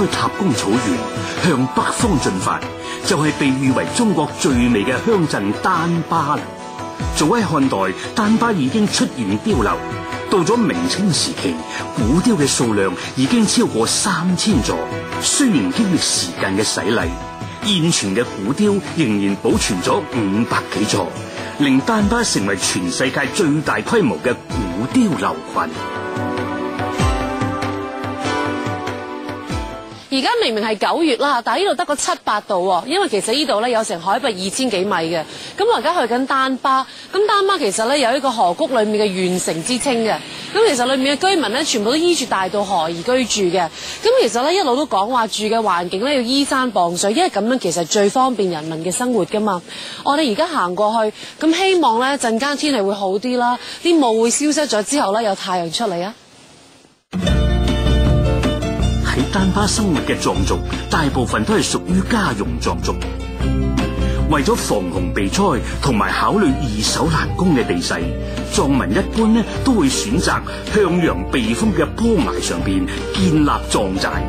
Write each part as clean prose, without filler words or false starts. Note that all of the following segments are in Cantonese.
開塔公草原，向北方進發，就係被譽為中國最美嘅鄉鎮丹巴啦。早喺漢代，丹巴已經出現碉樓。到咗明清時期，古碉嘅數量已經超過3000座。雖然經歷時間嘅洗禮，現存嘅古碉仍然保存咗500幾座，令丹巴成為全世界最大規模嘅古碉樓群。而家明明係9月啦，但係呢度得個7、8度喎，因為其實呢度咧有成海拔2000幾米嘅。咁我而家去緊丹巴，咁丹巴其實咧有一個河谷裏面嘅縣城之稱嘅。咁其實裏面嘅居民咧全部都依住大渡河而居住嘅。咁其實咧一路都講話住嘅環境咧要依山傍水，因為咁樣其實最方便人民嘅生活噶嘛。我哋而家行過去，咁希望咧陣間天氣會好啲啦，啲霧會消失咗之後咧有太陽出嚟啊！喺丹巴生活嘅藏族，大部分都係屬於家傭藏族。為咗防洪避災同埋考慮易守難攻嘅地勢，藏民一般呢都會選擇向陽避風嘅坡崖上邊建立藏寨。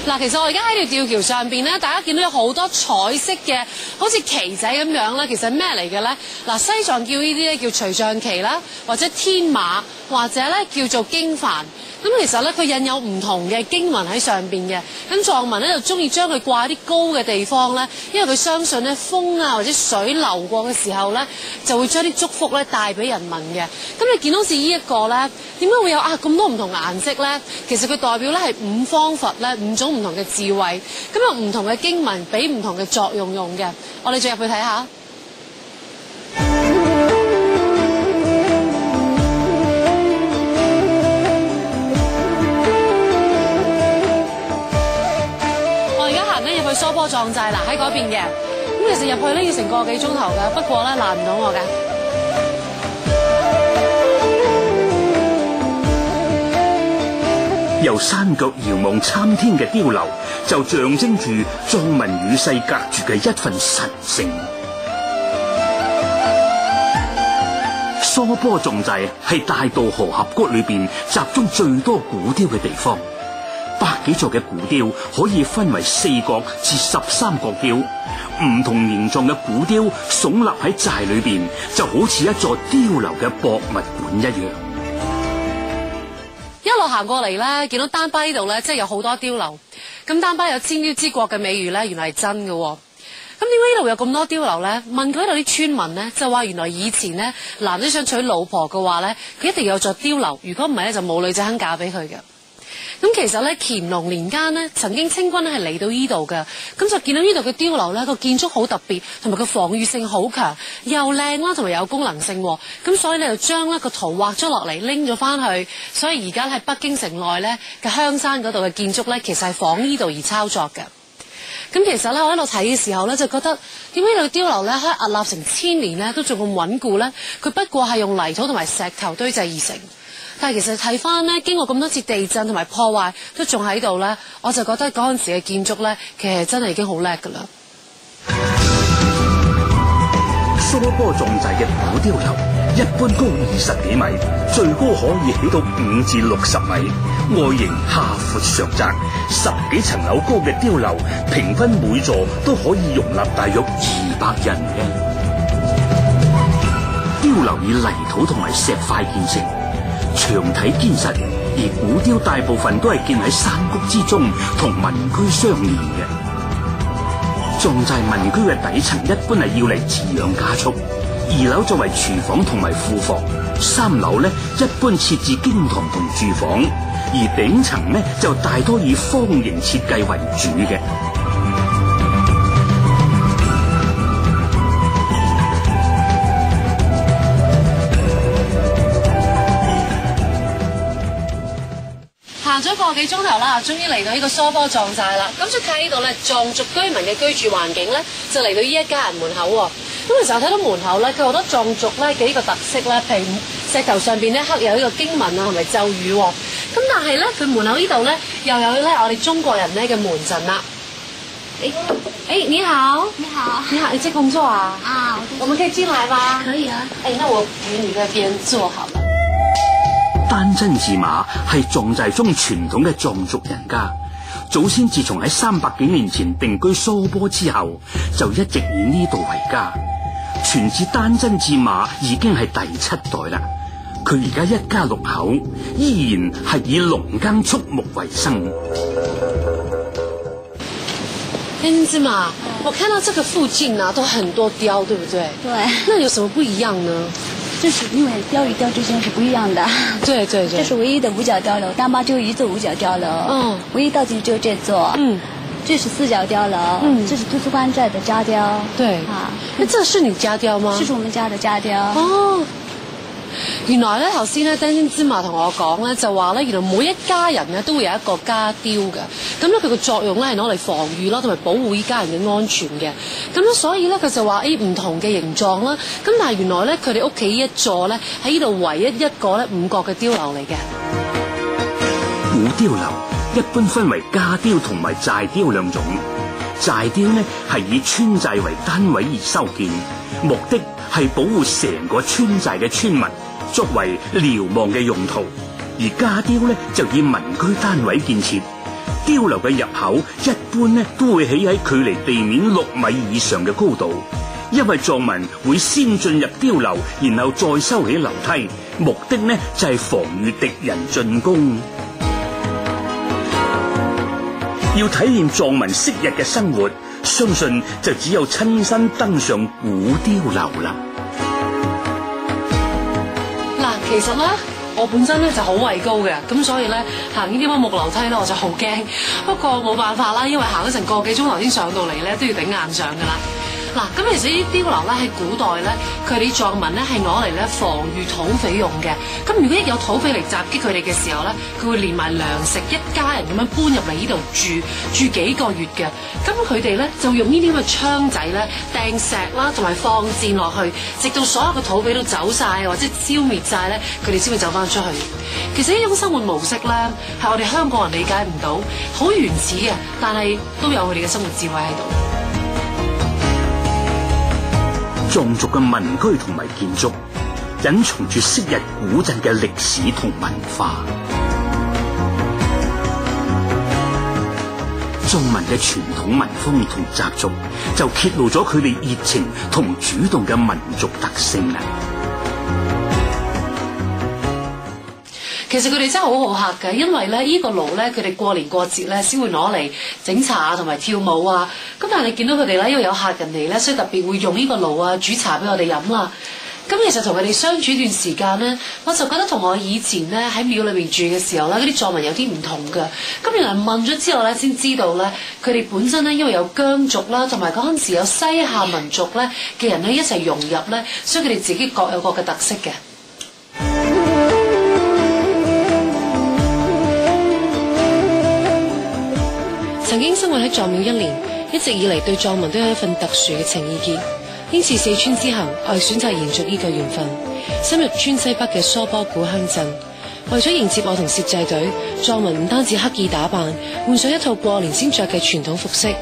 嗱，其實我而家喺條吊橋上邊咧，大家見到有好多彩色嘅，好似旗仔咁樣啦。其實咩嚟嘅咧？嗱，西藏叫呢啲咧叫隨象旗啦，或者天馬，或者咧叫做經幡。咁其實咧，佢印有唔同嘅經文喺上邊嘅。咁藏民咧就中意將佢掛喺啲高嘅地方咧，因為佢相信咧風啊或者水流過嘅時候咧，就會將啲祝福咧帶俾人民嘅。咁你見到好似呢一個咧，點解會有咁多唔同顏色咧？其實佢代表咧係5方佛咧5種唔同嘅智慧，咁有唔同嘅經文俾唔同嘅作用用嘅。我哋再入去睇下。去蘇坡藏寨嗱，喺嗰邊嘅，咁其實入去咧要成個幾鐘頭㗎，不過咧難唔到我㗎。由山腳遙望參天嘅碉樓，就象徵住藏民與世隔絕嘅一份神聖。蘇坡藏寨係大渡河峽谷裏邊集中最多古碉嘅地方。100幾座嘅古碉可以分為4角至13角碉，唔同形狀嘅古碉聳立喺寨裏邊，就好似一座碉樓嘅博物館一樣。一路行過嚟咧，見到丹巴呢度咧，即係有好多碉樓。咁丹巴有千碉之國嘅美譽咧，原來係真嘅。咁點解呢度有咁多碉樓咧？問佢呢度啲村民咧，就話原來以前咧，男仔想娶老婆嘅話咧，佢一定要有座碉樓，如果唔係咧，就冇女仔肯嫁俾佢嘅。咁其實咧，乾隆年間咧，曾經清軍咧係嚟到呢度嘅，咁就見到呢度嘅碉樓咧個建築好特別，同埋個防禦性好強，又靚啦，同埋有功能性。咁所以咧就將呢個圖畫咗落嚟，拎咗翻去。所以而家喺北京城內咧嘅香山嗰度嘅建築咧，其實係仿呢度而抄作嘅。咁其實咧，我喺度睇嘅時候咧，就覺得點解呢度嘅碉樓咧可以屹立成1000年咧，都仲咁穩固咧？佢不過係用泥土同埋石頭堆砌而成。但係其實睇翻咧，經過咁多次地震同埋破壞，都仲喺度咧，我就覺得嗰陣時嘅建築咧，其實真係已經好叻㗎啦。蘇坡藏寨嘅古碉樓一般高20幾米，最高可以起到5至60米，外形下闊上窄，10幾層樓高嘅碉樓，平均每座都可以容納大約200人嘅。碉樓以泥土同埋石塊建成，牆體堅實，而古碉大部分都係建喺山谷之中，同民居相連嘅。藏寨民居嘅底層一般係要嚟飼養家畜，2樓作為廚房同埋庫房，3樓呢一般設置經堂同住房，而頂層呢就大多以方形設計為主嘅。行咗個幾鐘頭啦，終於嚟到呢個蘇坡藏寨啦。咁再睇呢度咧，藏族居民嘅居住環境咧，就嚟到呢一家人門口喎。咁其實我睇到門口咧，佢好多藏族咧嘅呢個特色咧，譬如石頭上邊咧刻有呢個經文啊，同埋咒語喎。咁但係咧，佢門口呢度咧又有咧我哋中國人咧嘅門陣啦。你好，你好，你好，你在工作啊？啊，我们可以进来嗎？可以啊。那我陪你那邊坐好了。丹真寺馬係藏寨中傳統嘅藏族人家，祖先自從喺300幾年前定居蘇波之後，就一直以呢度為家。傳至丹真寺馬已經係第7代啦。佢而家一家6口，依然係以農耕畜牧為生。丹真寺馬，我看到這個附近啊，都很多雕，對不對？對。那有什麼不一樣呢？就是因為雕與雕之間是不一樣的。對對對。這是唯一的五角雕樓，丹巴只有一座五角雕樓。嗯。唯一到今只有這座。嗯。這是4角雕樓。嗯。這是圖書館寨的家雕。對。啊。那這是你家雕嗎？是我們家的家雕。哦。原來咧，頭先咧，丹真寺馬同我講咧，就話咧，原來每一家人咧都會有一個家雕嘅，咁咧佢個作用咧係攞嚟防禦啦，同埋保護依家人嘅安全嘅，咁咧所以咧佢就話唔同嘅形狀啦，咁但係原來咧佢哋屋企一座咧喺呢度唯一一個咧5角嘅碉樓嚟嘅。古碉樓一般分為家碉同埋寨碉2種，寨碉呢係以村寨為單位而修建，目的係保護成個村寨嘅村民，作為瞭望嘅用途；而家碉呢就以民居單位建設。碉樓嘅入口一般呢都會起喺距離地面6米以上嘅高度，因為藏民會先進入碉樓，然後再修起樓梯，目的呢就係防禦敵人進攻。要體驗藏民昔日嘅生活，相信就只有親身登上古碉樓啦。嗱，其實咧，我本身咧就好畏高嘅，咁所以咧行呢啲咁嘅木樓梯咧，我就好驚。不過冇辦法啦，因為行咗成個幾鐘頭先上到嚟咧，都要頂硬上噶啦。嗱，咁其實呢啲碉樓咧喺古代咧，佢哋藏民咧係攞嚟咧防禦土匪用嘅。咁如果一有土匪嚟襲擊佢哋嘅時候咧，佢會連埋糧食一家人咁樣搬入嚟呢度住幾個月嘅。咁佢哋咧就用呢啲咁嘅槍仔咧掟石啦，同埋放箭落去，直到所有嘅土匪都走晒或者消滅晒咧，佢哋先會走翻出去。其實呢種生活模式咧係我哋香港人理解唔到，好原始嘅，但係都有佢哋嘅生活智慧喺度。藏族嘅民居同埋建築隱藏住昔日古鎮嘅歷史同文化，藏民嘅傳統民風同習俗就揭露咗佢哋熱情同主動嘅民族特性啦。其實佢哋真係好好客嘅，因為咧呢個爐咧，佢哋過年過節咧先會攞嚟整茶啊，同埋跳舞啊。咁但係你見到佢哋咧，因為有客人嚟咧，所以特別會用呢個爐啊煮茶俾我哋飲啦。咁其實同佢哋相處一段時間咧，我就覺得同我以前咧喺廟裏面住嘅時候咧，嗰啲藏民有啲唔同嘅。咁原來問咗之後咧，先知道咧，佢哋本身咧因為有羌族啦，同埋嗰陣時有西夏民族咧嘅人咧一齊融入咧，所以佢哋自己各有各嘅特色嘅。曾經生活喺藏廟1年，一直以嚟對藏民都有一份特殊嘅情意結。呢次4川之行，我係選擇延續呢個緣分，深入川西北嘅蘇波古鄉鎮。為咗迎接我同攝製隊，藏民唔單止刻意打扮，換上一套過年先着嘅傳統服飾，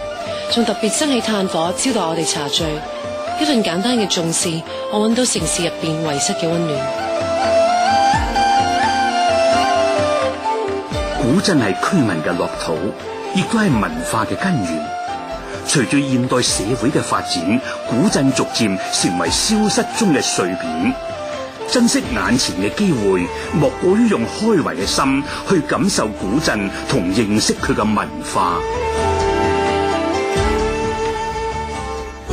仲特別生起炭火招待我哋茶聚。一份簡單嘅重視，我揾到城市入邊遺失嘅溫暖。古鎮係居民嘅樂土，亦都係文化嘅根源。隨住現代社會嘅發展，古鎮逐漸成為消失中嘅碎片。珍惜眼前嘅機會，莫過於用開懷嘅心去感受古鎮同認識佢嘅文化。